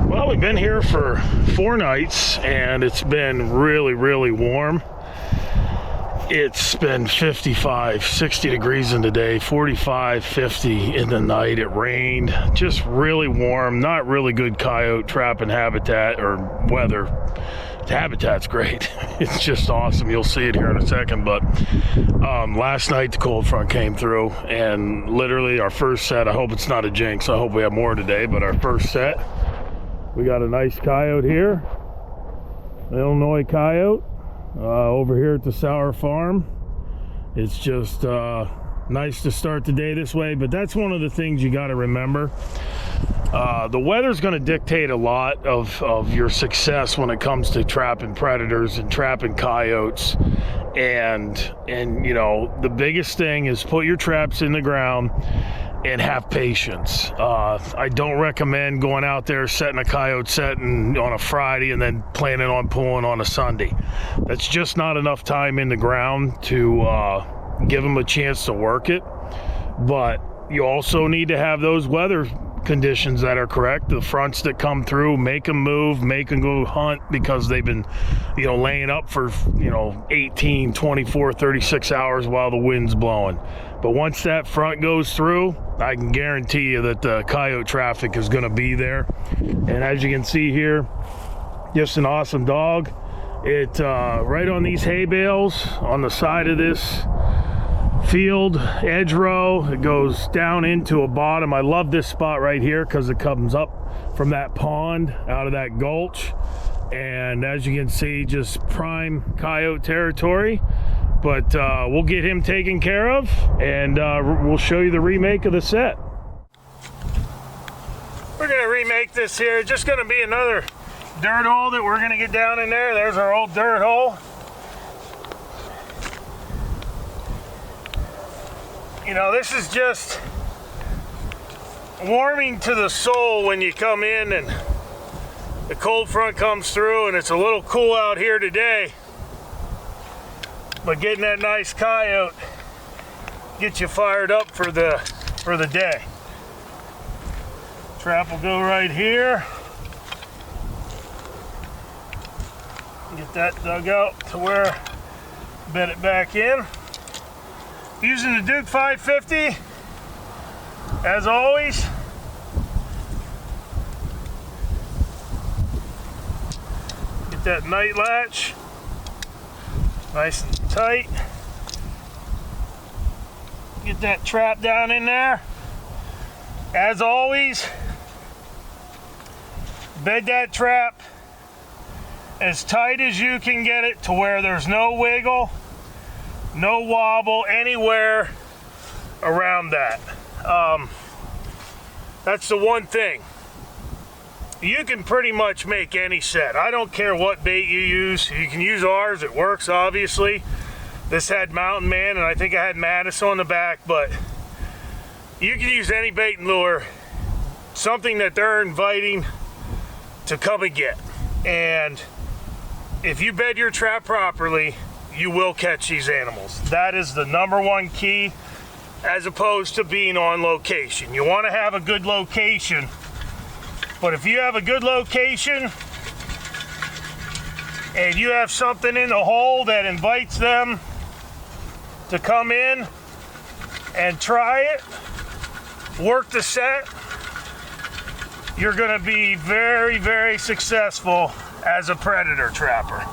Well, we've been here for 4 nights and it's been really, really warm. It's been 55, 60 degrees in the day, 45, 50 in the night. It rained, just really warm, not really good coyote trapping habitat or weather. The habitat's great. It's just awesome. You'll see it here in a second. But last night the cold front came through and literally our first set, I hope it's not a jinx, I hope we have more today, but our first set, we got a nice coyote here, Illinois coyote. Over here at the Sauer Farm. It's just nice to start the day this way, but that's one of the things you got to remember. The weather's going to dictate a lot of your success when it comes to trapping predators and trapping coyotes. And you know, the biggest thing is put your traps in the ground and have patience. I don't recommend going out there setting a coyote setting on a Friday and then planning on pulling on a Sunday. That's just not enough time in the ground to give them a chance to work it. But you also need to have those weather conditions that are correct. The fronts that come through, make them move, make them go hunt, because they've been, you know, laying up for, you know, 18, 24, 36 hours while the wind's blowing. But once that front goes through, I can guarantee you that the coyote traffic is going to be there. And as you can see here, just an awesome dog. It right on these hay bales on the side of this field, edge row, it goes down into a bottom. I love this spot right here because it comes up from that pond out of that gulch, and as you can see, just prime coyote territory. But we'll get him taken care of, and we'll show you the remake of the set. We're gonna remake this here. Just gonna be another dirt hole that we're gonna get down in there. There's our old dirt hole. You know, this is just warming to the soul when you come in and the cold front comes through and it's a little cool out here today. But getting that nice coyote gets you fired up for the day. Trap will go right here. Get that dug out to where bed it back in. Using the Duke 550 as always. Get that night latch nice and tight. Get that trap down in there. As always, bed that trap as tight as you can get it to where there's no wiggle, no wobble anywhere around that. That's the one thing. You can pretty much make any set. I don't care what bait you use. You can use ours, it works obviously. This had Mountain Man and I think I had Madison on the back, but you can use any bait and lure, something that they're inviting to come and get. And if you bed your trap properly, you will catch these animals. That is the #1 key, as opposed to being on location. You want to have a good location, but if you have a good location and you have something in the hole that invites them to come in and try it, work the set, you're going to be very, very successful as a predator trapper.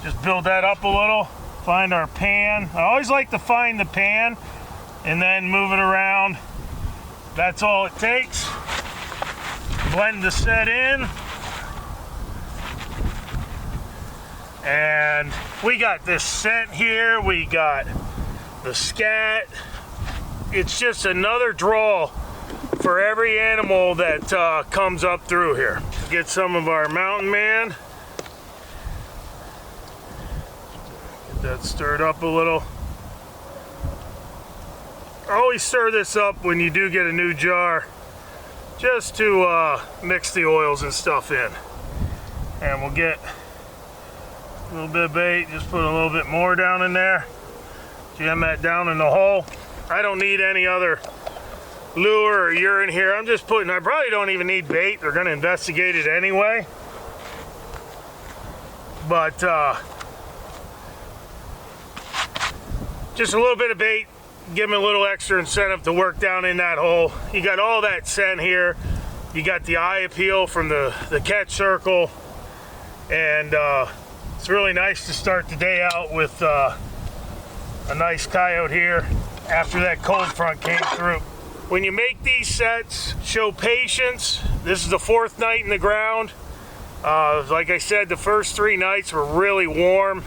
Just build that up a little, find our pan. I always like to find the pan and then move it around. That's all it takes. Blend the set in. And we got this scent here, we got the scat. It's just another draw for every animal that comes up through here. Get some of our Mountain Man. Get that stirred up a little. Always stir this up when you do get a new jar, just to mix the oils and stuff in. And we'll get a little bit of bait, just put a little bit more down in there. Jam that down in the hole. I don't need any other lure or urine here. I'm just putting, I probably don't even need bait. They're gonna investigate it anyway. But just a little bit of bait, give them a little extra incentive to work down in that hole. You got all that scent here. You got the eye appeal from the catch circle. And it's really nice to start the day out with a nice coyote here after that cold front came through. When you make these sets, show patience. This is the 4th night in the ground. Like I said, the first 3 nights were really warm.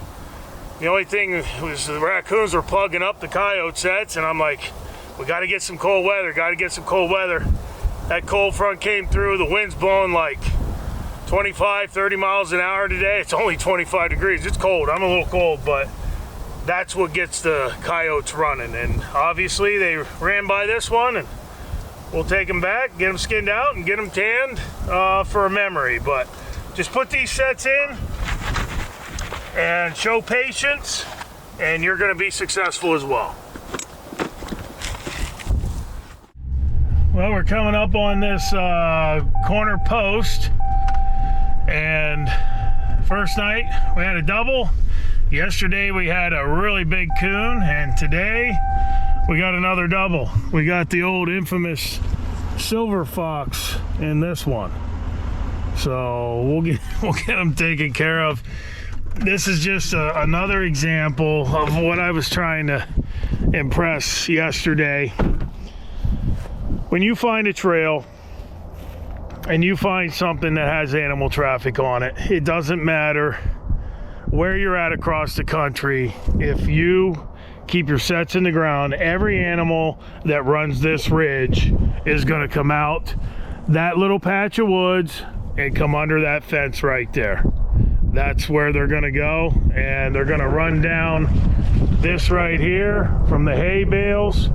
The only thing was the raccoons were plugging up the coyote sets, and I'm like, we got to get some cold weather, That cold front came through, the wind's blowing like 25, 30 miles an hour today. It's only 25 degrees, it's cold, I'm a little cold, but that's what gets the coyotes running. And obviously they ran by this one, and we'll take them back, get them skinned out, and get them tanned for a memory. But just put these sets in and show patience, and you're going to be successful as well. Well, we're coming up on this corner post, and first night we had a double. Yesterday we had a really big coon, and today we got another double. We got the old infamous silver fox in this one, so we'll get them taken care of. This is just another example of what I was trying to impress yesterday. When you find a trail and you find something that has animal traffic on it, it doesn't matter where you're at across the country. If you keep your sets in the ground, every animal that runs this ridge is going to come out that little patch of woods and come under that fence right there. That's where they're going to go, and they're going to run down this right here from the hay bales.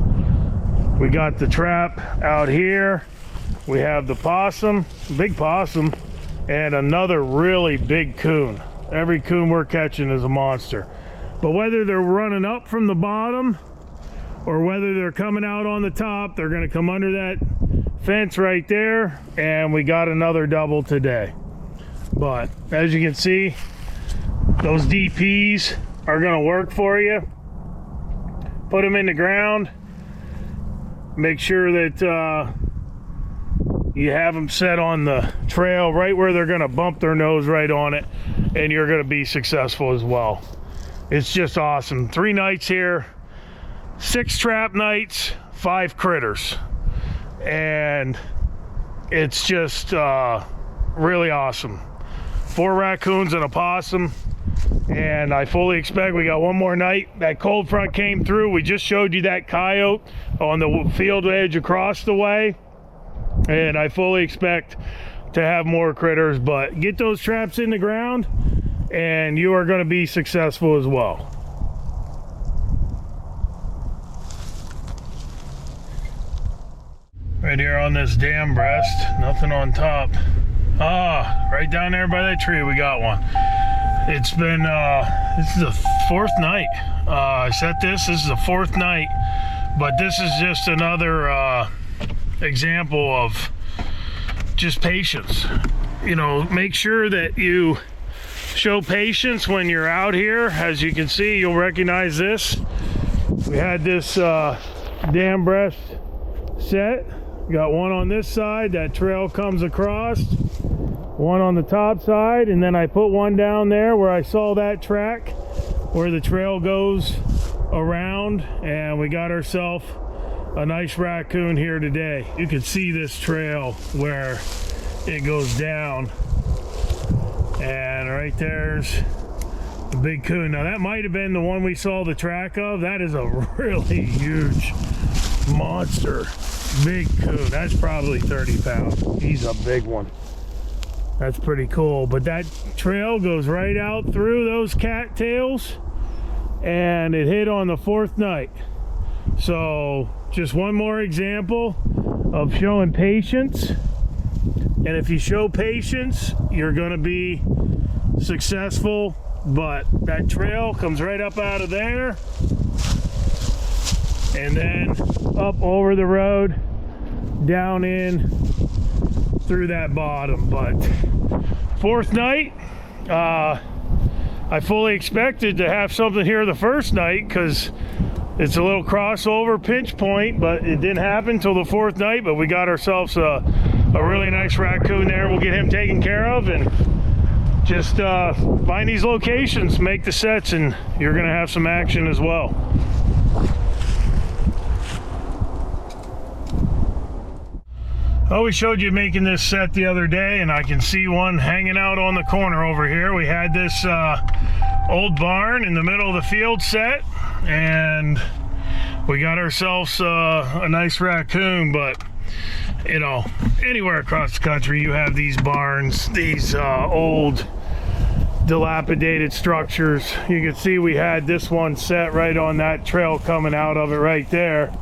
We got the trap out here. We have the possum, big possum, and another really big coon. Every coon we're catching is a monster. But whether they're running up from the bottom or whether they're coming out on the top, they're going to come under that fence right there, and we got another double today. But as you can see, those DPs are going to work for you. Put them in the ground. Make sure that you have them set on the trail right where they're going to bump their nose right on it, and you're going to be successful as well. It's just awesome. 3 nights here, 6 trap nights, 5 critters, and it's just really awesome. 4 raccoons and a possum, and I fully expect we got one more night. That cold front came through. We just showed you that coyote on the field edge across the way, and I fully expect to have more critters. But get those traps in the ground and you are going to be successful as well. Right here on this dam breast, nothing on top. Right down there by that tree we got one. It's been this is the 4th night I set this is the 4th night, but this is just another example of just patience. You know, make sure that you show patience when you're out here. As you can see, you'll recognize this. We had this dam breast set. Got one on this side, that trail comes across, one on the top side, and then I put one down there where I saw that track where the trail goes around, and we got ourselves a nice raccoon here today. You can see this trail where it goes down, and right there's the big coon. Now that might have been the one we saw the track of. That is a really huge monster. Big coon. That's probably 30 pounds. He's a big one. That's pretty cool. But that trail goes right out through those cattails, and it hit on the 4th night. So just one more example of showing patience. And if you show patience, you're going to be successful. But that trail comes right up out of there and then up over the road down in through that bottom. But fourth night, I fully expected to have something here the first night because it's a little crossover pinch point, but it didn't happen till the fourth night. But we got ourselves a really nice raccoon there. We'll get him taken care of and just find these locations, make the sets, and you're gonna have some action as well. Oh, we showed you making this set the other day, and I can see one hanging out on the corner over here. We had this old barn in the middle of the field set, and we got ourselves a nice raccoon. But you know, anywhere across the country you have these barns, these old dilapidated structures. You can see we had this one set right on that trail coming out of it right there.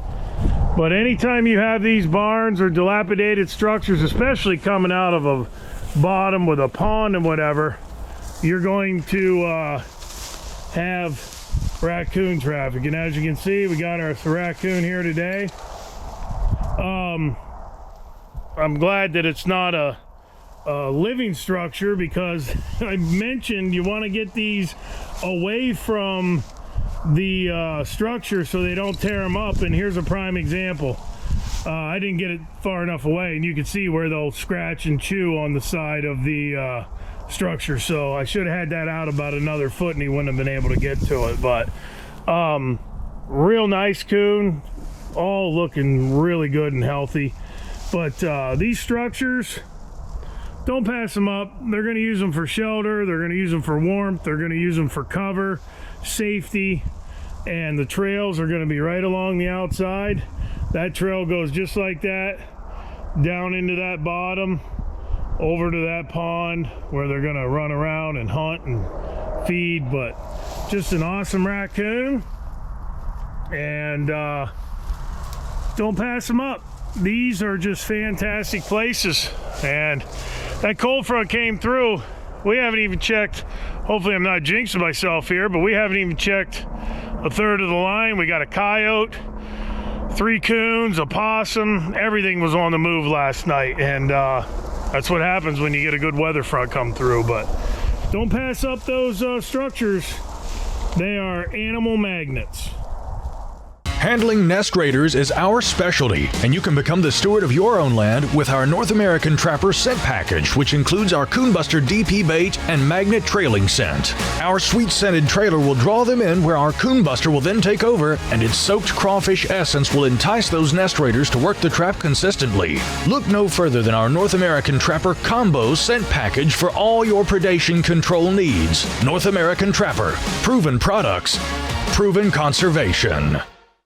But anytime you have these barns or dilapidated structures, especially coming out of a bottom with a pond and whatever, you're going to have raccoon traffic. And as you can see, we got our raccoon here today. I'm glad that it's not a living structure, because I mentioned you want to get these away from the structure so they don't tear them up. And here's a prime example. I didn't get it far enough away, and you can see where they'll scratch and chew on the side of the structure. So I should have had that out about another foot and he wouldn't have been able to get to it. But real nice coon, all looking really good and healthy. But these structures, don't pass them up. They're going to use them for shelter, they're going to use them for warmth, they're going to use them for cover, safety, and the trails are going to be right along the outside. That trail goes just like that down into that bottom, over to that pond where they're going to run around and hunt and feed. But just an awesome raccoon, and don't pass them up. These are just fantastic places. And that cold front came through. We haven't even checked, hopefully I'm not jinxing myself here, but we haven't even checked a third of the line. We got a coyote, 3 coons, a possum, everything was on the move last night. And that's what happens when you get a good weather front come through. But don't pass up those structures. They are animal magnets. Handling nest raiders is our specialty, and you can become the steward of your own land with our North American Trapper scent package, which includes our Coonbuster DP bait and magnet trailing scent. Our sweet scented trailer will draw them in, where our Coonbuster will then take over, and its soaked crawfish essence will entice those nest raiders to work the trap consistently. Look no further than our North American Trapper Combo scent package for all your predation control needs. North American Trapper. Proven products, proven conservation.